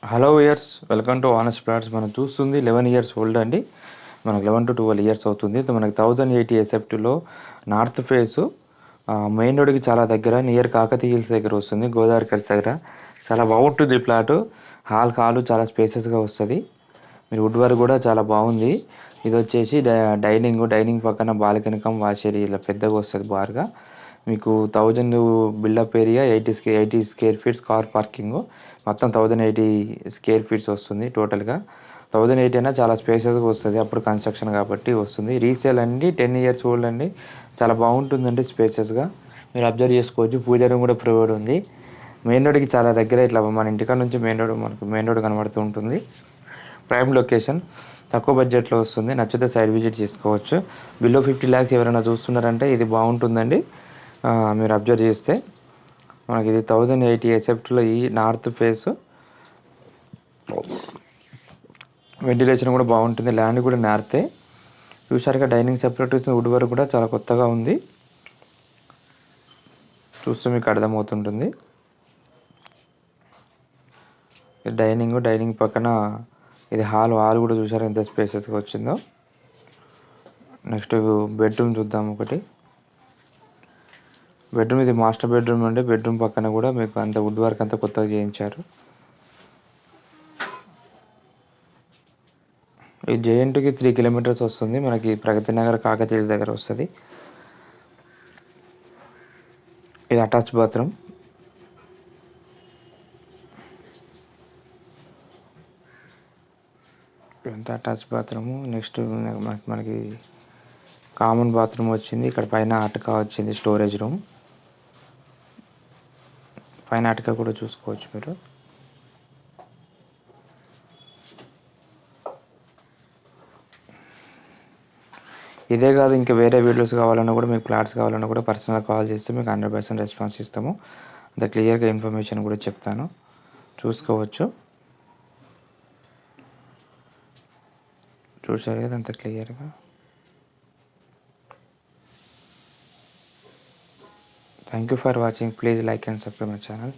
Hello years welcome to honest plots. మనం చూస్తుంది 11 years old అండి. మనకు 11 to 12 ఇయర్స్ అవుతుంది. మనకి 1080 ఎస్ఎఫ్టీలో నార్త్ ఫేసు మెయిన్ రోడ్కి చాలా దగ్గర, నియర్ కాకతీయ హిల్స్ దగ్గర వస్తుంది, గోదావరి కట్స్ దగ్గర. చాలా బాగుంటుంది ప్లాటు. హాలు చాలా స్పేసెస్గా వస్తుంది. మీరు వుడ్ వర్క్ కూడా చాలా బాగుంది. ఇది వచ్చేసి డైనింగ్ పక్కన బాల్కనీ కమ్ వాష్ ఏరియా ఇలా పెద్దగా వస్తుంది బార్గా. మీకు 1000 built-up area, 80 square feets car parking, మొత్తం 1080 స్క్వేర్ ఫీట్స్ వస్తుంది టోటల్గా. 1080 అయినా చాలా స్పేసెస్గా వస్తుంది, అప్పుడు కన్స్ట్రక్షన్ కాబట్టి వస్తుంది. రీసేల్ అండి, 10 ఇయర్స్ ఓల్డ్ అండి. చాలా బాగుంటుందండి స్పేసెస్గా. మీరు అబ్జర్వ్ చేసుకోవచ్చు. పూజ రూమ్ కూడా ప్రొవైడ్ ఉంది. మెయిన్ రోడ్కి చాలా దగ్గర, ఇట్లా మన ఇంటికాడ నుంచి మెయిన్ రోడ్ కనబడుతూ ఉంటుంది. ప్రైమ్ లొకేషన్, తక్కువ బడ్జెట్లో వస్తుంది. నచ్చితే సైడ్ విజిట్ చేసుకోవచ్చు. బిలో 50 lakhs ఎవరైనా చూస్తున్నారంటే ఇది బాగుంటుందండి. మీరు అబ్జర్వ్ చేస్తే మనకి ఇది 1080 ఎస్ఎఫ్టీలో ఈ నార్త్ ఫేస్. వెంటిలేషన్ కూడా బాగుంటుంది. ల్యాండ్ కూడా నార్తే. చూసారుగా డైనింగ్ సెపరేట్ వచ్చిన వుడ్ వర్క్ కూడా చాలా కొత్తగా ఉంది. చూస్తే మీకు అర్థమవుతుంటుంది. డైనింగ్ పక్కన ఇది హాల్ కూడా చూసారు ఎంత స్పేసెస్గా వచ్చిందో. నెక్స్ట్ బెడ్రూమ్ చూద్దాం ఒకటి. బెడ్రూమ్ ఇది మాస్టర్ బెడ్రూమ్ అండి. బెడ్రూమ్ పక్కన కూడా మీకు అంత వుడ్ వర్క్ అంతా కొత్తగా చేయించారు. ఈ జేఎన్టీకి 3 kilometers వస్తుంది. మనకి ప్రగతి నగర్ కాకతీయ దగ్గర వస్తుంది. ఇది అటాచ్ బాత్రూమ్. ఇదంతా అటాచ్ బాత్రూము. నెక్స్ట్ మనకి కామన్ బాత్రూమ్ వచ్చింది. ఇక్కడ పైన అటక వచ్చింది, స్టోరేజ్ రూమ్. పైన అటక కూడా చూసుకోవచ్చు మీరు. ఇదే కాదు, ఇంకా వేరే వీడియోస్ కావాలన్నా కూడా, మీకు ప్లాట్స్ కావాలన్నా కూడా పర్సనల్ కాల్ చేస్తే మీకు 100% రెస్పాన్స్ ఇస్తాము. అంత క్లియర్గా ఇన్ఫర్మేషన్ కూడా చెప్తాను, చూసుకోవచ్చు. చూసారు కదా అంత క్లియర్గా. Thank you for watching. Please like and subscribe my channel.